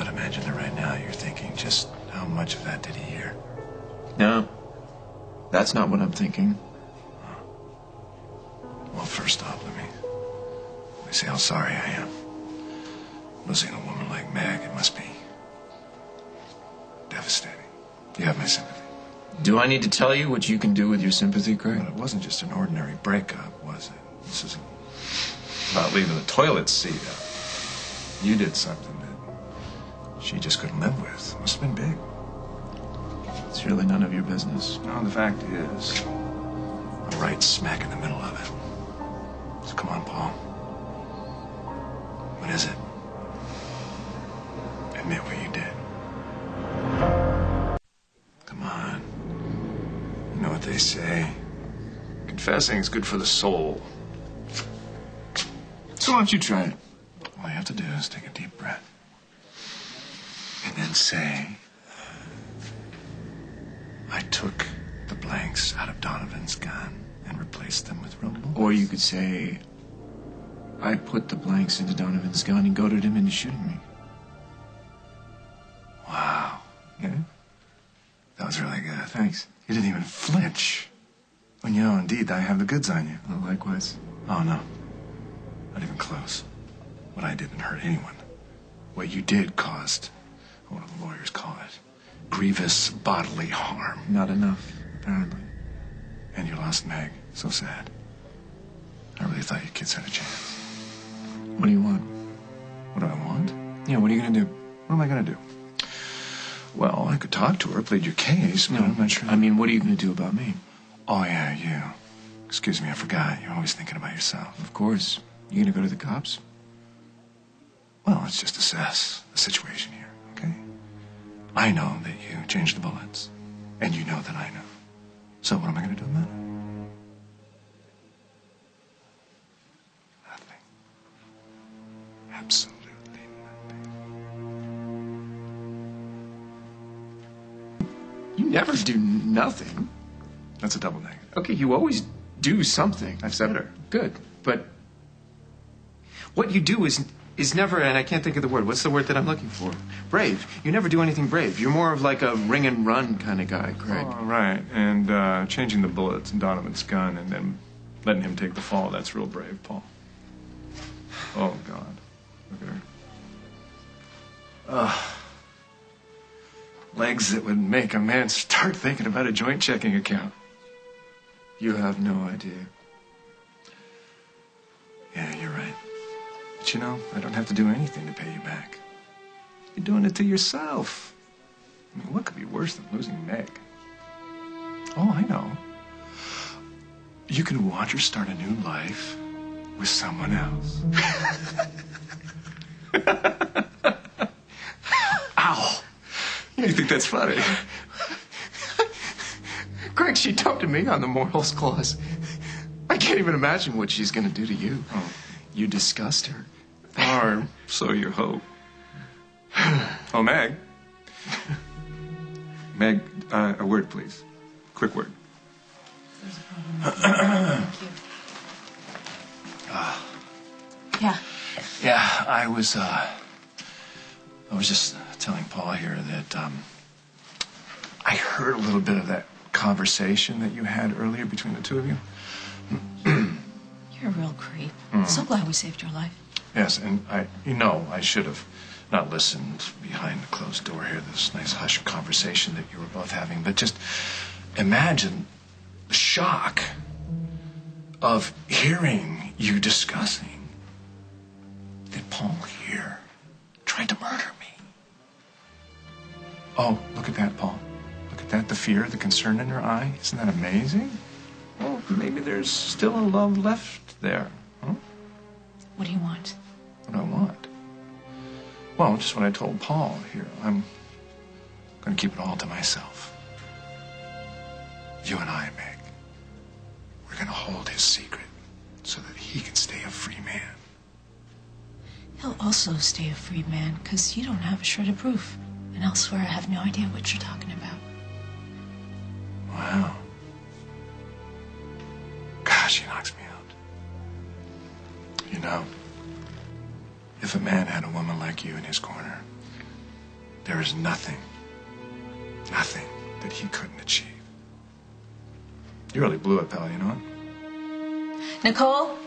would imagine that right now you're thinking just how much of that did he hear? No, that's not what I'm thinking. Well, first off, let me say how sorry I am. Losing a woman like Meg, it must be devastating. You have my sympathy. Do I need to tell you what you can do with your sympathy, Craig? But it wasn't just an ordinary breakup, was it? This isn't about leaving the toilet seat up. You did something that she just couldn't live with. Must have been big. It's really none of your business. No, the fact is, I'm right smack in the middle of it. So come on, Paul. What is it? Admit what you did. Come on. You know what they say. Confessing is good for the soul. So why don't you try it? All you have to do is take a deep breath. And then say, I took the blanks out of Donovan's gun and replaced them with real bullets. Or you could say, I put the blanks into Donovan's gun and goaded him into shooting me. Wow. Yeah? That was really good. Thanks. You didn't even flinch. When you know, indeed, I have the goods on you. Well, likewise. Oh, no. Not even close. What I didn't hurt anyone. What you did caused, what do the lawyers call it? Grievous bodily harm. Not enough, apparently. And you lost Meg. So sad. I really thought you kids had a chance. What do you want? What do I want? Yeah, what are you going to do? What am I going to do? Well, I could talk to her, plead your case, but I'm not sure. I mean, what are you going to do about me? Oh, yeah, you. Excuse me, I forgot. You're always thinking about yourself. Of course. You going to go to the cops? Well, let's just assess the situation here, okay? I know that you changed the bullets, and you know that I know. So what am I going to do about it? Nothing. Absolutely nothing. You never do nothing. That's a double negative. Okay, you always do something. I've said better. Good. But what you do is never, and I can't think of the word. What's the word that I'm looking for? Brave. You never do anything brave. You're more of like a ring and run kind of guy, Craig. Oh, right. And changing the bullets in Donovan's gun and then letting him take the fall, that's real brave, Paul. Oh, God. Look at her. Legs that would make a man start thinking about a joint checking account. You have no idea. Yeah, you're right. But you know, I don't have to do anything to pay you back. You're doing it to yourself. I mean, what could be worse than losing Meg? Oh, I know. You can watch her start a new life with someone else. Ow! You think that's funny? Greg, she dumped me on the morals clause. I can't even imagine what she's going to do to you. Oh. You disgust her. Or so you hope. Oh, Meg. Meg, a word, please. Quick word. There's a problem. Thank you. Yeah. Yeah, I was just telling Paul here that I heard a little bit of that conversation that you had earlier between the two of you. You're a real creep. So glad we saved your life. Yes, and I should have not listened behind the closed door here, this nice hushed conversation that you were both having, but just imagine the shock of hearing you discussing that Paul here tried to murder me. Oh, look at that, Paul. Look at that, the fear, the concern in her eye. Isn't that amazing? Well, maybe there's still a love left there. Huh? What do you want? What do I want? Well, just what I told Paul here. I'm going to keep it all to myself. You and I, Meg, we're going to hold his secret so that he can stay a free man. He'll also stay a free man because you don't have a shred of proof. And I'll swear I have no idea what you're talking about. Wow. Gosh, he knocks me out. You know, if a man had a woman like you in his corner, there is nothing that he couldn't achieve. You really blew it, pal, you know? Nicole,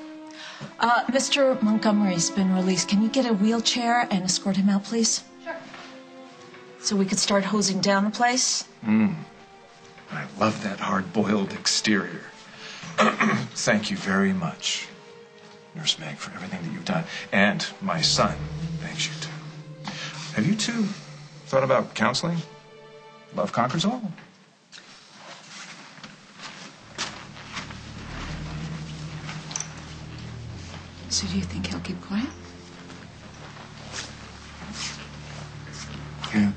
Mr. Montgomery's been released. Can you get a wheelchair and escort him out, please? Sure. So we could start hosing down the place? I love that hard-boiled exterior. Thank you very much, Nurse Meg, for everything that you've done. And my son thanks you, too. Have you two thought about counseling? Love conquers all. So do you think he'll keep quiet? Yeah.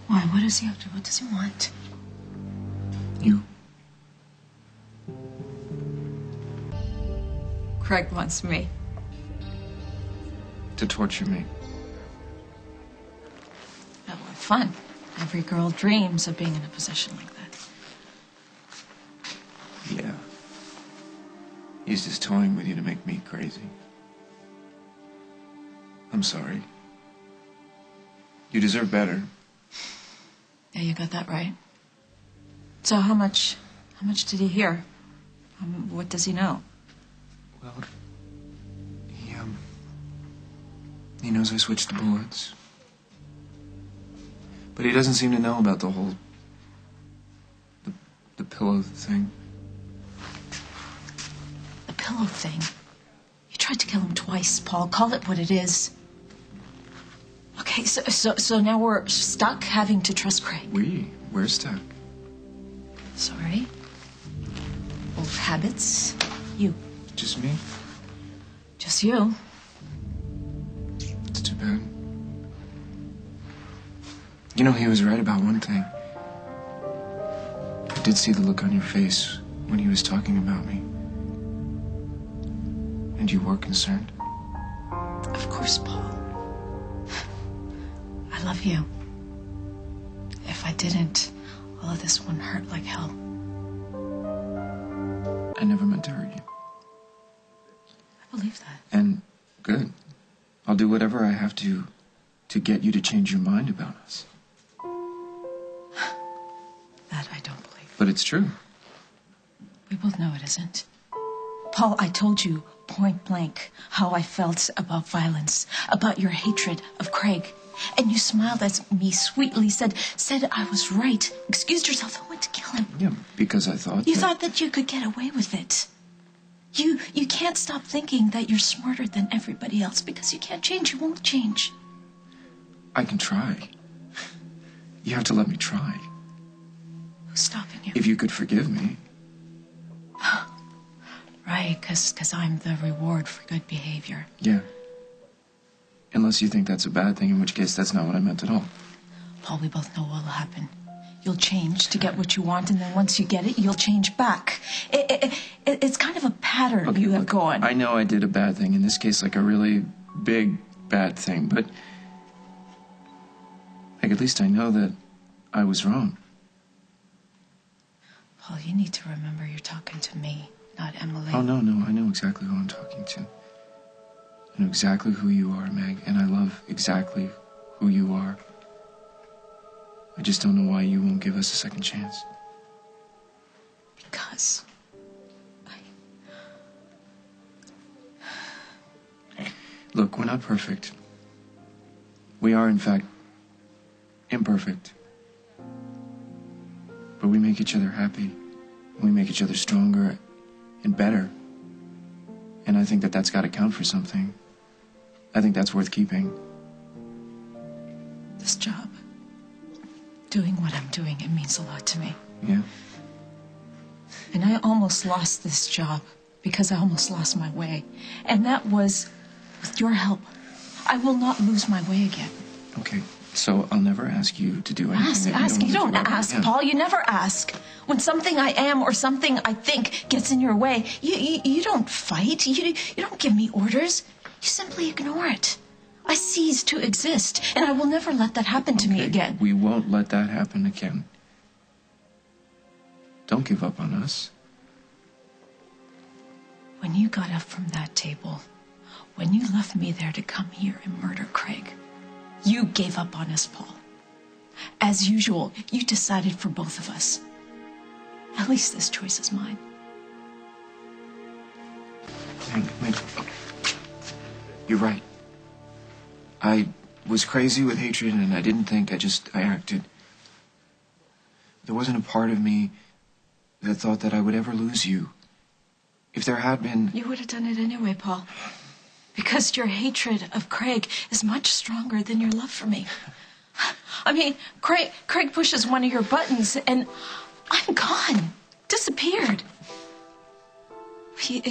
Why? What does he have to? What does he want? You. Craig wants me. To torture me. Oh, well, fun. Every girl dreams of being in a position like that. Yeah. He's just toying with you to make me crazy. I'm sorry. You deserve better. Yeah, you got that right. So how much did he hear? What does he know? Well, he knows I switched the bullets. But he doesn't seem to know about the whole... the pillow thing. The pillow thing? You tried to kill him twice, Paul. Call it what it is. Okay, so now we're stuck having to trust Craig. We're stuck. Sorry. Old habits. You. Just me? Just you. It's too bad. You know, he was right about one thing. I did see the look on your face when he was talking about me. And you were concerned. Of course, Paul. I love you. If I didn't, all of this wouldn't hurt like hell. I never meant to hurt you. I believe that. And good. I'll do whatever I have to get you to change your mind about us. That I don't believe. But it's true. We both know it isn't. Paul, I told you point blank how I felt about violence, about your hatred of Craig. And you smiled at me sweetly, said I was right, excused yourself, and went to kill him. Yeah, because I thought You thought that you could get away with it. You can't stop thinking that you're smarter than everybody else because you can't change. You won't change. I can try. You have to let me try. Who's stopping you? If you could forgive me. Right, because I'm the reward for good behavior. Yeah. Unless you think that's a bad thing, in which case that's not what I meant at all. Paul, we both know what'll happen. You'll change to get what you want, and then once you get it, you'll change back. It's kind of a pattern you have going. I know I did a bad thing, in this case, like a really big bad thing, but like, at least I know that I was wrong. Paul, you need to remember you're talking to me, not Emily. Oh, no, I know exactly who I'm talking to. I know exactly who you are, Meg, and I love exactly who you are. I just don't know why you won't give us a second chance. Because Look, we're not perfect. We are, in fact, imperfect. But we make each other happy. We make each other stronger and better. And I think that that's got to count for something. I think that's worth keeping. this job, doing what I'm doing, it means a lot to me. Yeah. And I almost lost this job because I almost lost my way. And that was with your help. I will not lose my way again. Okay, so I'll never ask you to do anything. Ask. You don't ask, Paul. You never ask. When something I am or something I think gets in your way, you don't fight. You don't give me orders. You simply ignore it. I cease to exist, and I will never let that happen to me again. We won't let that happen again. Don't give up on us. When you got up from that table, when you left me there to come here and murder Craig, You gave up on us, Paul. As usual, you decided for both of us. At least this choice is mine. Meg, you're right. I was crazy with hatred and I didn't think, I acted. There wasn't a part of me that thought that I would ever lose you. If there had been... You would have done it anyway, Paul. Because your hatred of Craig is much stronger than your love for me. I mean, Craig pushes one of your buttons and I'm gone. Disappeared. You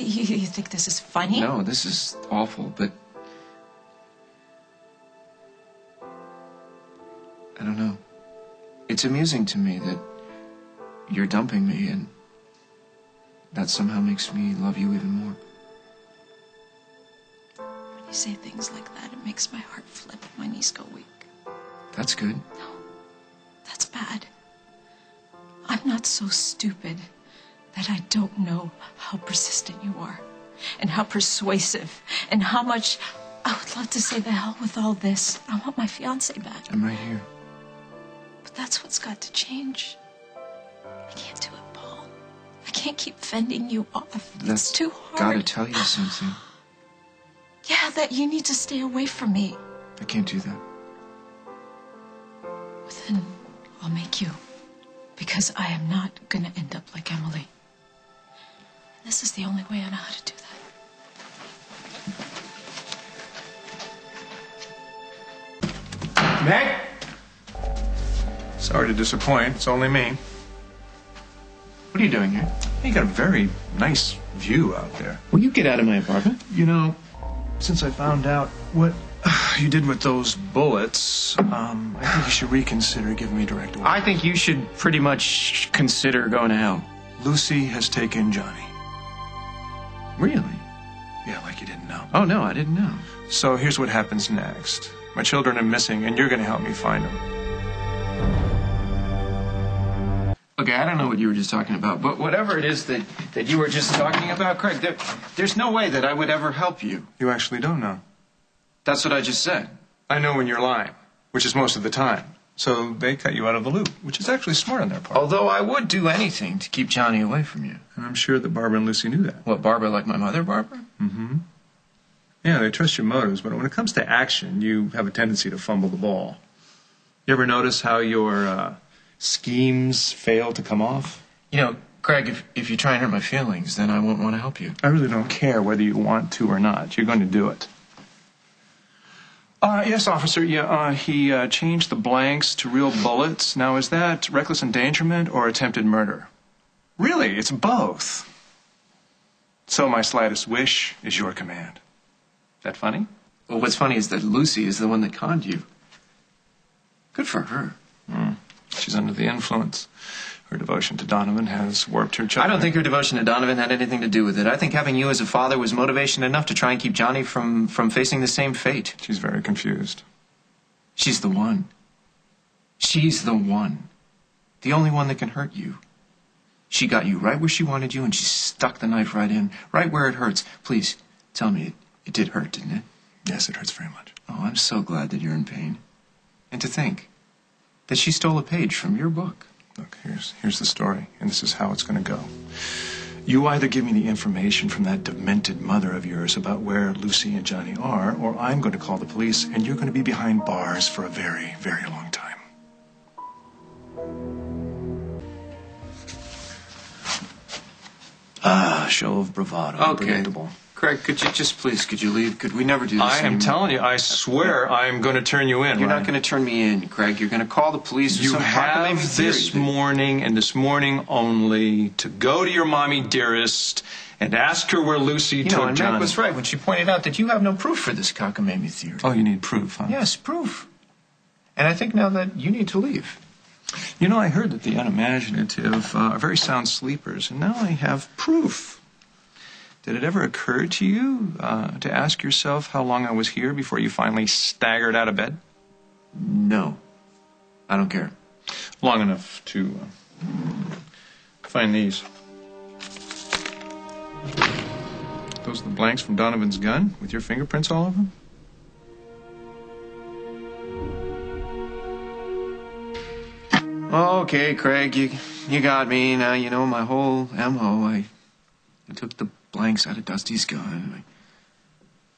think this is funny? No, this is awful, but... I don't know. It's amusing to me that you're dumping me and that somehow makes me love you even more. When you say things like that, it makes my heart flip and my knees go weak. That's good. No, that's bad. I'm not so stupid that I don't know how persistent you are and how persuasive and how much I would love to say the hell with all this. I want my fiance back. I'm right here. But that's what's got to change. I can't do it, Paul. I can't keep fending you off. That's it's too hard. Gotta tell you something. Yeah, that you need to stay away from me. I can't do that. Well, then I'll make you. Because I am not gonna end up like Emily. And this is the only way I know how to do that. Meg? Sorry to disappoint. It's only me. What are you doing here? You got a very nice view out there. Will you get out of my apartment? You know, since I found out what you did with those bullets, I think you should reconsider giving me direct orders. I think you should pretty much consider going to hell. Lucy has taken Johnny. Really? Yeah, like you didn't know. Oh, no, I didn't know. So here's what happens next. My children are missing, and you're going to help me find them. Okay, I don't know what you were just talking about, but whatever it is that you were just talking about, Craig, there's no way that I would ever help you. You actually don't know. That's what I just said. I know when you're lying, which is most of the time. So they cut you out of the loop, which is actually smart on their part. Although I would do anything to keep Johnny away from you. And I'm sure that Barbara and Lucy knew that. What, Barbara like my mother, Barbara? Mm-hmm. Yeah, they trust your motives, but when it comes to action, you have a tendency to fumble the ball. You ever notice how your schemes fail to come off? You know, Craig, if you try and hurt my feelings, then I won't want to help you. I really don't care whether you want to or not. You're going to do it. Yes, officer. Yeah, he changed the blanks to real bullets. Now, is that reckless endangerment or attempted murder? Really, it's both. So my slightest wish is your command. Is that funny? Well, what's funny is that Lucy is the one that conned you. Good for her. She's under the influence. Her devotion to Donovan has warped her children. I don't think her devotion to Donovan had anything to do with it. I think having you as a father was motivation enough to try and keep Johnny from facing the same fate. She's very confused. She's the one. She's the one. The only one that can hurt you. She got you right where she wanted you, and she stuck the knife right in, right where it hurts. Please, tell me it did hurt, didn't it? Yes, it hurts very much. Oh, I'm so glad that you're in pain. And to think that she stole a page from your book. Look, here's the story, and this is how it's going to go. You either give me the information from that demented mother of yours about where Lucy and Johnny are, or I'm going to call the police, and you're going to be behind bars for a very, very long time. Show of bravado. Okay. Predictable. Craig, could you leave? Could we never do this I am anymore? telling you, I swear I am going to turn you in. You're Ryan. not going to turn me in, Craig. You're going to call the police with You some cockamamie have theory this that- morning and this morning only to go to your mommy dearest and ask her where Lucy You took know, and Johnny. Meg was right when she pointed out that you have no proof for this cockamamie theory. Oh, you need proof, huh? Yes, proof. And I think now that you need to leave. You know, I heard that the unimaginative are very sound sleepers, and now I have proof. Did it ever occur to you to ask yourself how long I was here before you finally staggered out of bed? No. I don't care. Long enough to find these. Those are the blanks from Donovan's gun with your fingerprints all over them? Okay, Craig, you got me. Now, you know, my whole M.O. I took the blanks out of Dusty's gun.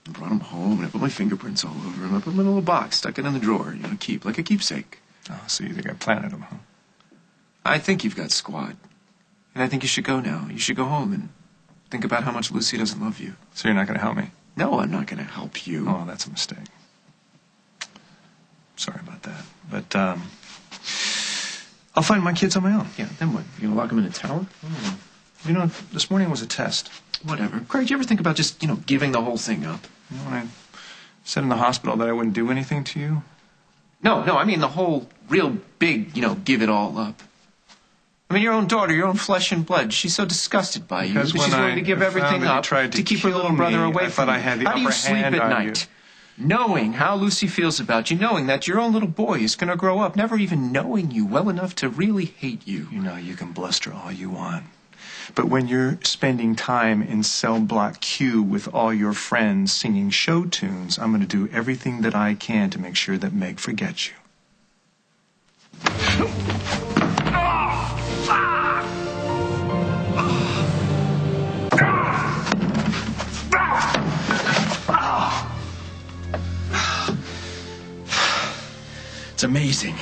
I brought him home, and I put my fingerprints all over him. I put him in a little box, stuck it in the drawer, you know, keep, like a keepsake. Oh, so you think I planted him, huh? I think you've got squat. And I think you should go now. You should go home and think about how much Lucy doesn't love you. So you're not going to help me? No, I'm not going to help you. Oh, that's a mistake. Sorry about that. But, I'll find my kids on my own. Yeah, then what? You gonna lock them in a tower? Oh. You know, this morning was a test. Whatever. Craig, do you ever think about just, you know, giving the whole thing up? You know, I said in the hospital that I wouldn't do anything to you. No, I mean the whole real big, you know, give it all up. I mean, your own daughter, your own flesh and blood. She's so disgusted by you that she's willing to give everything up to keep her little brother away from you. How do you sleep at night? Knowing how Lucy feels about you, knowing that your own little boy is going to grow up never even knowing you well enough to really hate you. You know, you can bluster all you want. But when you're spending time in cell block Q with all your friends singing show tunes, I'm going to do everything that I can to make sure that Meg forgets you. It's amazing.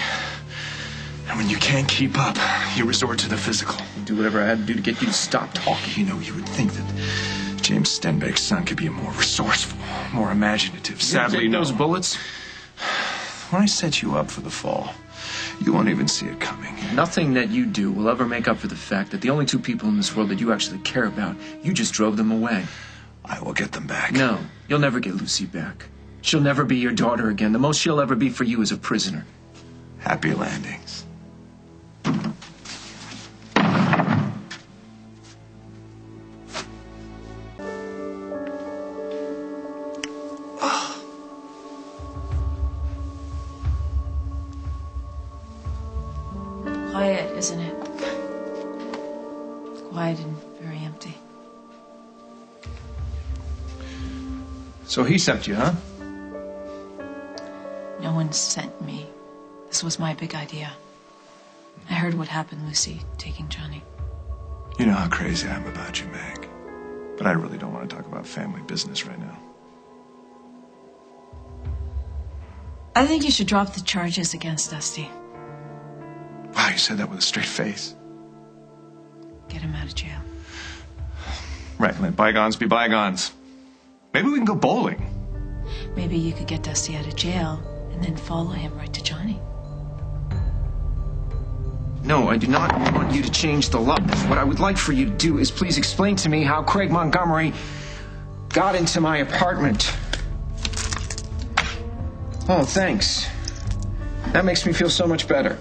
And when you can't keep up, you resort to the physical. I'd do whatever I had to do to get you to stop talking. You know, you would think that James Stenbeck's son could be more resourceful, more imaginative. Sadly, no. Those bullets? When I set you up for the fall, you won't even see it coming. Nothing that you do will ever make up for the fact that the only two people in this world that you actually care about, you just drove them away. I will get them back. No, you'll never get Lucy back. She'll never be your daughter again. The most she'll ever be for you is a prisoner. Happy landings. Quiet, isn't it? Quiet and very empty. So he sent you, huh? No one sent me. This was my big idea. I heard what happened, Lucy, taking Johnny. You know how crazy I am about you, Meg. But I really don't want to talk about family business right now. I think you should drop the charges against Dusty. Wow, you said that with a straight face. Get him out of jail. Right, let bygones be bygones. Maybe we can go bowling. Maybe you could get Dusty out of jail and then follow him right to Johnny. No, I do not want you to change the law. What I would like for you to do is please explain to me how Craig Montgomery got into my apartment. Oh, thanks. That makes me feel so much better.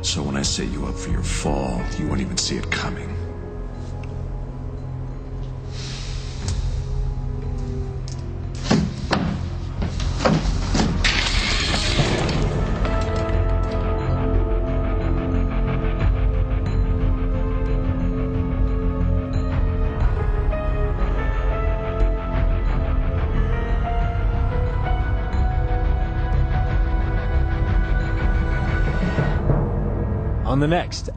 So when I set you up for your fall, you won't even see it coming. On the next,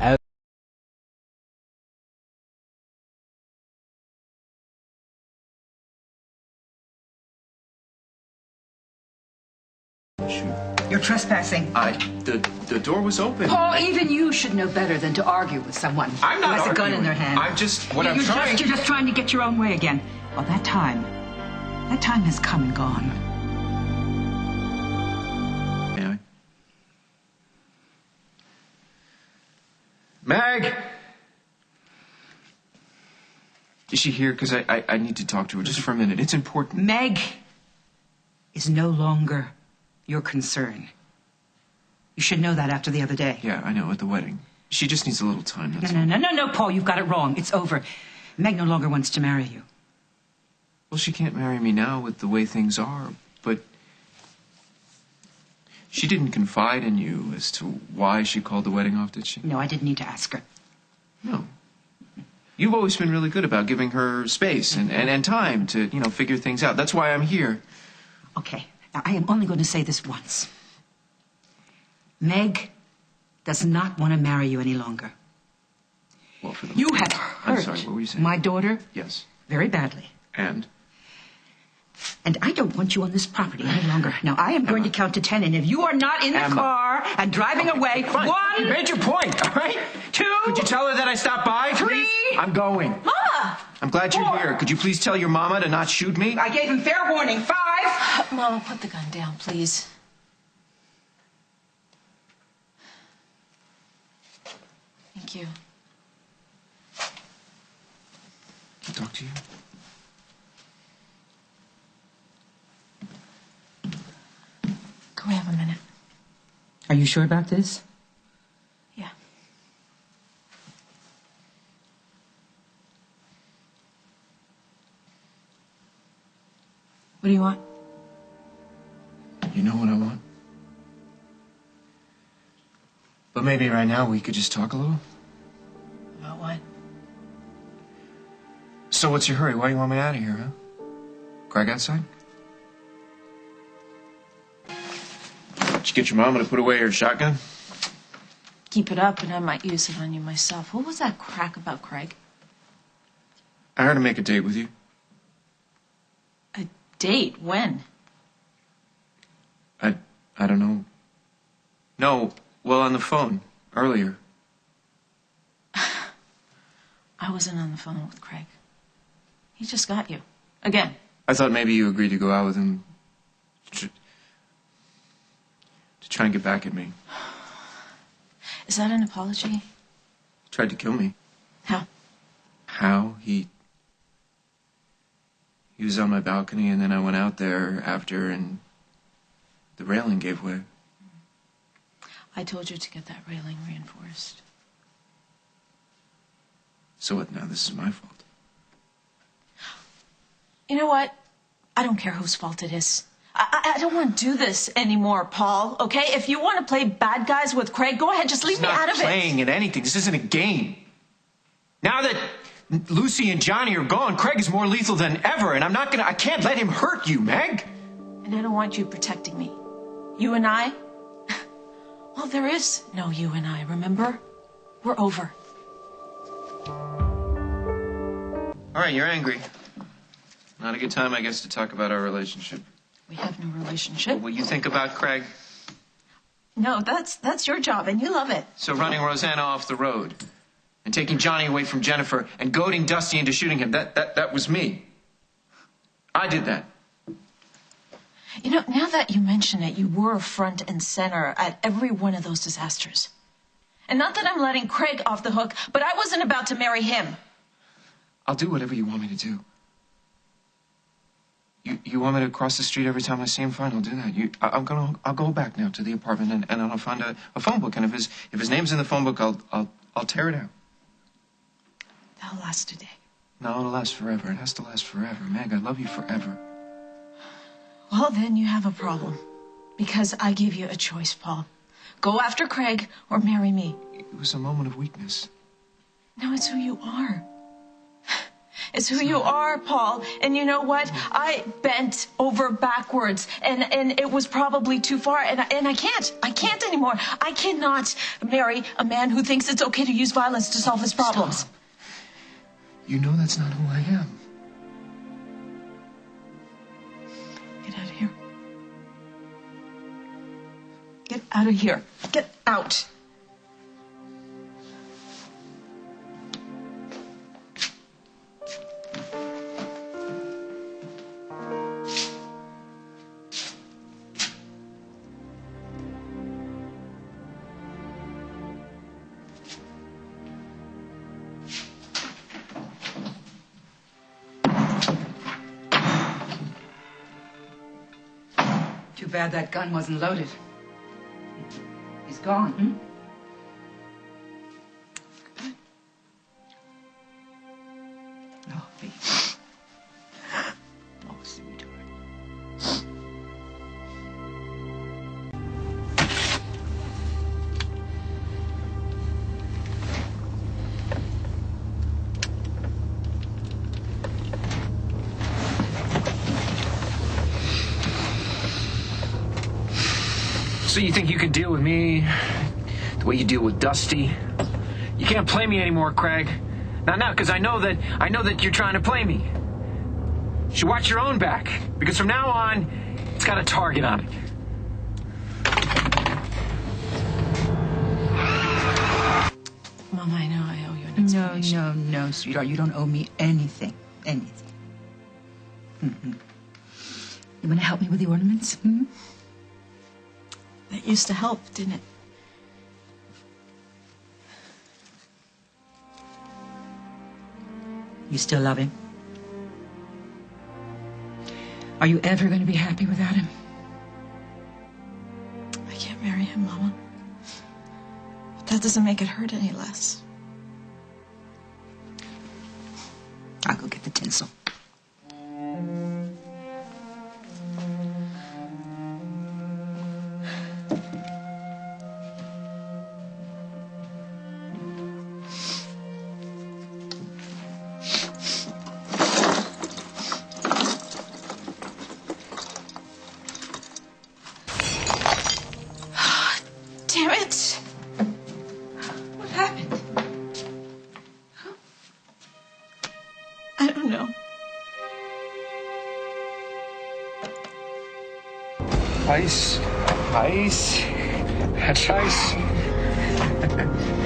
You're trespassing. The door was open. Paul, even you should know better than to argue with someone I'm not who has a gun in arguing. their hand. I'm just, what I'm you're trying... You're just trying to get your own way again. Well, that time has come and gone. May I? Meg! Is she here? Because I need to talk to her just for a minute. It's important. Meg is no longer your concern. You should know that after the other day. Yeah, I know, at the wedding. She just needs a little time, that's all. No, Paul, you've got it wrong. It's over. Meg no longer wants to marry you. Well, she can't marry me now with the way things are, but She didn't confide in you as to why she called the wedding off, did she? No, I didn't need to ask her. No. You've always been really good about giving her space and time to, figure things out. That's why I'm here. Okay, now I am only going to say this once. Meg does not want to marry you any longer. Well, for the You have I'm hurt sorry, what were you saying? my daughter Yes. very badly. And? And I don't want you on this property any longer. Now, I am going to count to 10, and if you are not in the car and driving away, Fine. 1, You made your point, all right? 2, Could you tell her that I stopped by, 3. please? I'm going. Mama! I'm glad you're 4. here. Could you please tell your mama to not shoot me? I gave him fair warning. 5. Mama, put the gun down, please. Thank you. Can I talk to you? Can we have a minute? Are you sure about this? Yeah. What do you want? You know what I want? But maybe right now we could just talk a little? About what? So what's your hurry? Why do you want me out of here, huh? Craig outside? Did you get your mama to put away her shotgun? Keep it up and I might use it on you myself. What was that crack about Craig? I heard him make a date with you. A date? When? I don't know. No, well, on the phone, earlier. I wasn't on the phone with Craig. He just got you. Again. I thought maybe you agreed to go out with him to try and get back at me. Is that an apology? Tried to kill me. How? How? He was on my balcony, and then I went out there after, and the railing gave way. I told you to get that railing reinforced. So what now? This is my fault. You know what? I don't care whose fault it is. I don't want to do this anymore, Paul, okay? If you want to play bad guys with Craig, go ahead, just leave me out of it. He's not playing at anything. This isn't a game. Now that Lucy and Johnny are gone, Craig is more lethal than ever, and I can't let him hurt you, Meg. And I don't want you protecting me. You and I? Well, there is no you and I, remember? We're over. All right, you're angry. Not a good time, I guess, to talk about our relationship. We have no relationship. What you think about Craig? No, that's your job, and you love it. So running Rosanna off the road and taking Johnny away from Jennifer and goading Dusty into shooting him, that was me. I did that. You know, now that you mention it, you were front and center at every one of those disasters. And not that I'm letting Craig off the hook, but I wasn't about to marry him. I'll do whatever you want me to do. You want me to cross the street every time I see him? Fine, I'll do that. I'll go back now to the apartment and I'll find a phone book. And if his name's in the phone book, I'll tear it out. That'll last a day. No, it'll last forever. It has to last forever. Meg, I love you forever. Well, then you have a problem. Because I gave you a choice, Paul. Go after Craig or marry me. It was a moment of weakness. No, it's who you are. It's who you are, Paul. And you know what? I bent over backwards, and it was probably too far, and I can't. I can't anymore. I cannot marry a man who thinks it's okay to use violence to solve his problems. Stop. You know that's not who I am. Get out of here. Get out of here. Get out. Too bad that gun wasn't loaded. He's gone, hmm? Oh, baby. Oh, sweetheart. So you think you can deal with me the way you deal with Dusty? You can't play me anymore, Craig. Not, because I know that you're trying to play me. You should watch your own back, because from now on, it's got a target on it. Mama, I know I owe you an explanation. No, sweetheart. You don't owe me anything. Anything. Mm-hmm. You want to help me with the ornaments? Hmm? That used to help, didn't it? You still love him? Are you ever going to be happy without him? I can't marry him, Mama. But that doesn't make it hurt any less. I'll go get the tinsel. Damn it! What happened? I don't know. Ice. That's ice.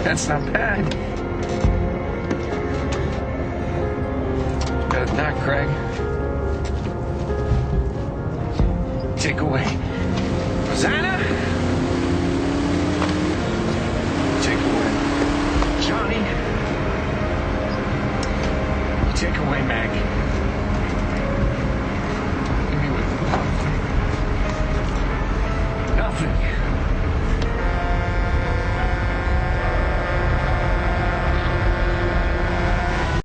That's not bad. Better than that, Craig. Take away. Rosanna?